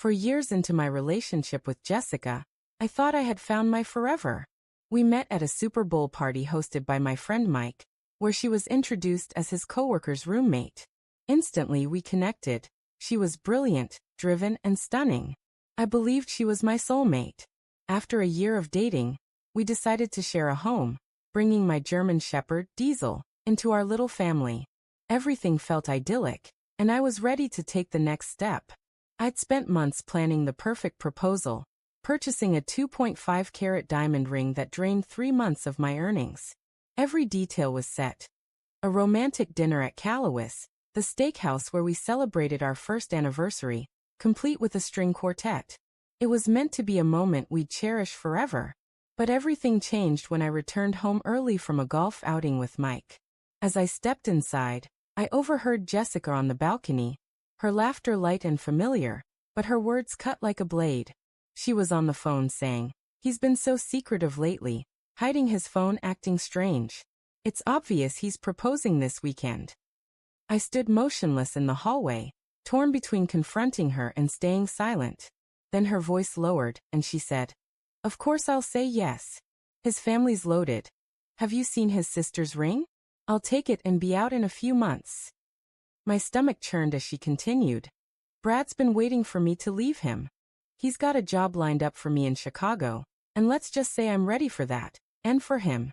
For years into my relationship with Jessica, I thought I had found my forever. We met at a Super Bowl party hosted by my friend Mike, where she was introduced as his coworker's roommate. Instantly we connected. She was brilliant, driven, and stunning. I believed she was my soulmate. After a year of dating, we decided to share a home, bringing my German Shepherd, Diesel, into our little family. Everything felt idyllic, and I was ready to take the next step. I'd spent months planning the perfect proposal, purchasing a 2.5-carat diamond ring that drained 3 months of my earnings. Every detail was set. A romantic dinner at Callowis, the steakhouse where we celebrated our first anniversary, complete with a string quartet. It was meant to be a moment we'd cherish forever. But everything changed when I returned home early from a golf outing with Mike. As I stepped inside, I overheard Jessica on the balcony, her laughter light and familiar, but her words cut like a blade. She was on the phone saying, "He's been so secretive lately, hiding his phone, acting strange. It's obvious he's proposing this weekend." I stood motionless in the hallway, torn between confronting her and staying silent. Then her voice lowered, and she said, "Of course I'll say yes. His family's loaded. Have you seen his sister's ring? I'll take it and be out in a few months." My stomach churned as she continued. "Brad's been waiting for me to leave him. He's got a job lined up for me in Chicago, and let's just say I'm ready for that, and for him."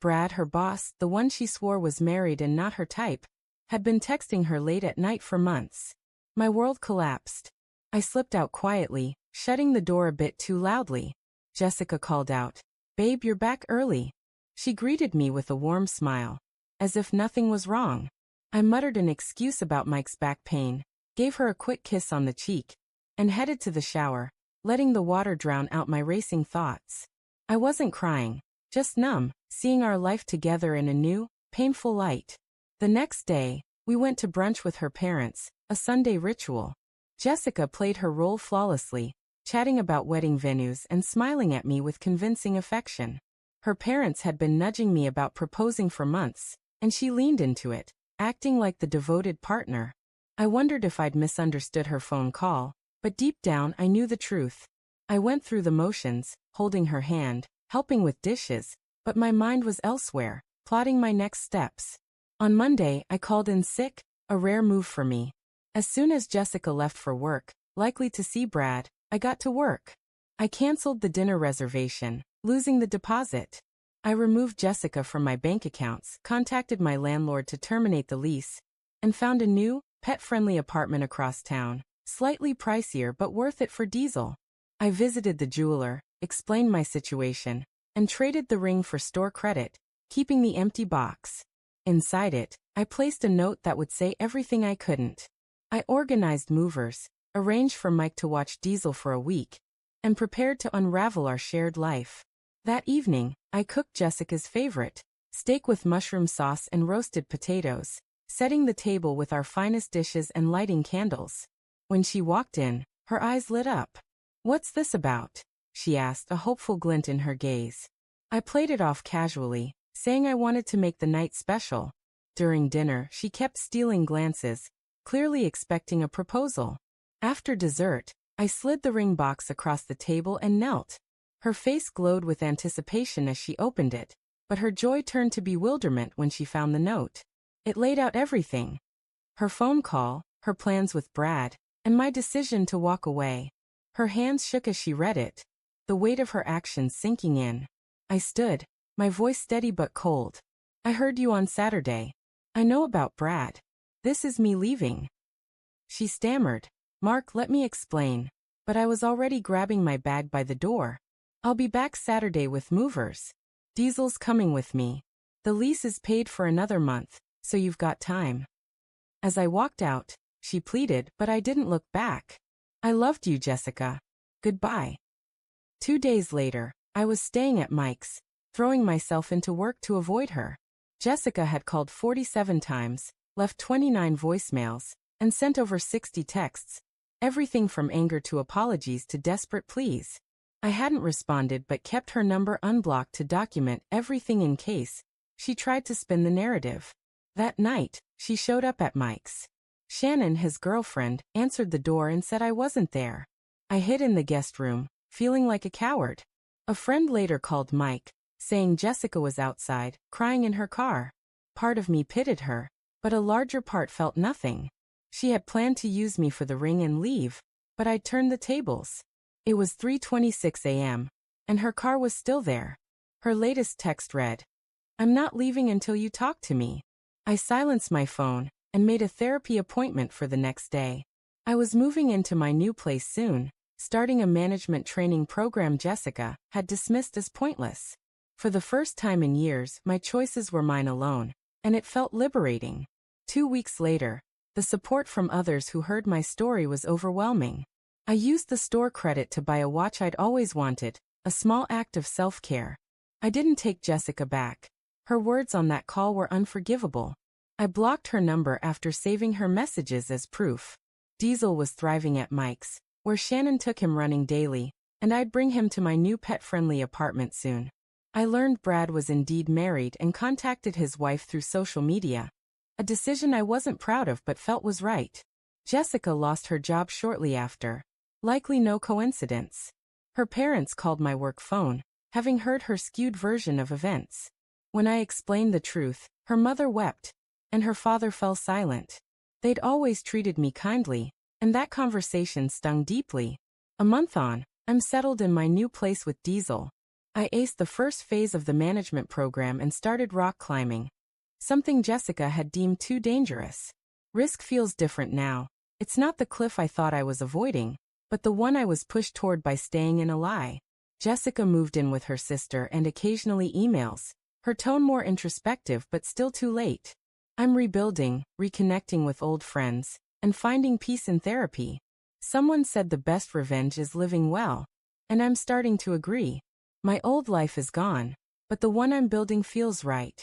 Brad, her boss, the one she swore was married and not her type, had been texting her late at night for months. My world collapsed. I slipped out quietly, shutting the door a bit too loudly. Jessica called out, "Babe, you're back early." She greeted me with a warm smile, as if nothing was wrong. I muttered an excuse about Mike's back pain, gave her a quick kiss on the cheek, and headed to the shower, letting the water drown out my racing thoughts. I wasn't crying, just numb, seeing our life together in a new, painful light. The next day, we went to brunch with her parents, a Sunday ritual. Jessica played her role flawlessly, chatting about wedding venues and smiling at me with convincing affection. Her parents had been nudging me about proposing for months, and she leaned into it, acting like the devoted partner. I wondered if I'd misunderstood her phone call, but deep down I knew the truth. I went through the motions, holding her hand, helping with dishes, but my mind was elsewhere, plotting my next steps. On Monday, I called in sick, a rare move for me. As soon as Jessica left for work, likely to see Brad, I got to work. I canceled the dinner reservation, losing the deposit. I removed Jessica from my bank accounts, contacted my landlord to terminate the lease, and found a new, pet-friendly apartment across town, slightly pricier but worth it for Diesel. I visited the jeweler, explained my situation, and traded the ring for store credit, keeping the empty box. Inside it, I placed a note that would say everything I couldn't. I organized movers, arranged for Mike to watch Diesel for a week, and prepared to unravel our shared life. That evening, I cooked Jessica's favorite, steak with mushroom sauce and roasted potatoes, setting the table with our finest dishes and lighting candles. When she walked in, her eyes lit up. "What's this about?" she asked, a hopeful glint in her gaze. I played it off casually, saying I wanted to make the night special. During dinner, she kept stealing glances, clearly expecting a proposal. After dessert, I slid the ring box across the table and knelt. Her face glowed with anticipation as she opened it, but her joy turned to bewilderment when she found the note. It laid out everything. Her phone call, her plans with Brad, and my decision to walk away. Her hands shook as she read it, the weight of her actions sinking in. I stood, my voice steady but cold. "I heard you on Saturday. I know about Brad. This is me leaving." She stammered, "Mark, let me explain," but I was already grabbing my bag by the door. "I'll be back Saturday with movers. Diesel's coming with me. The lease is paid for another month, so you've got time." As I walked out, she pleaded, but I didn't look back. "I loved you, Jessica. Goodbye." 2 days later, I was staying at Mike's, throwing myself into work to avoid her. Jessica had called 47 times, left 29 voicemails, and sent over 60 texts, everything from anger to apologies to desperate pleas. I hadn't responded but kept her number unblocked to document everything in case she tried to spin the narrative. That night, she showed up at Mike's. Shannon, his girlfriend, answered the door and said I wasn't there. I hid in the guest room, feeling like a coward. A friend later called Mike, saying Jessica was outside, crying in her car. Part of me pitied her, but a larger part felt nothing. She had planned to use me for the ring and leave, but I'd turned the tables. It was 3:26 a.m., and her car was still there. Her latest text read, "I'm not leaving until you talk to me." I silenced my phone and made a therapy appointment for the next day. I was moving into my new place soon, starting a management training program Jessica had dismissed as pointless. For the first time in years, my choices were mine alone, and it felt liberating. 2 weeks later, the support from others who heard my story was overwhelming. I used the store credit to buy a watch I'd always wanted, a small act of self-care. I didn't take Jessica back. Her words on that call were unforgivable. I blocked her number after saving her messages as proof. Diesel was thriving at Mike's, where Shannon took him running daily, and I'd bring him to my new pet-friendly apartment soon. I learned Brad was indeed married and contacted his wife through social media. A decision I wasn't proud of but felt was right. Jessica lost her job shortly after. Likely no coincidence. Her parents called my work phone, having heard her skewed version of events. When I explained the truth, her mother wept, and her father fell silent. They'd always treated me kindly, and that conversation stung deeply. A month on, I'm settled in my new place with Diesel. I aced the first phase of the management program and started rock climbing. Something Jessica had deemed too dangerous. Risk feels different now. It's not the cliff I thought I was avoiding, but the one I was pushed toward by staying in a lie. Jessica moved in with her sister and occasionally emails, her tone more introspective but still too late. I'm rebuilding, reconnecting with old friends, and finding peace in therapy. Someone said the best revenge is living well, and I'm starting to agree. My old life is gone, but the one I'm building feels right.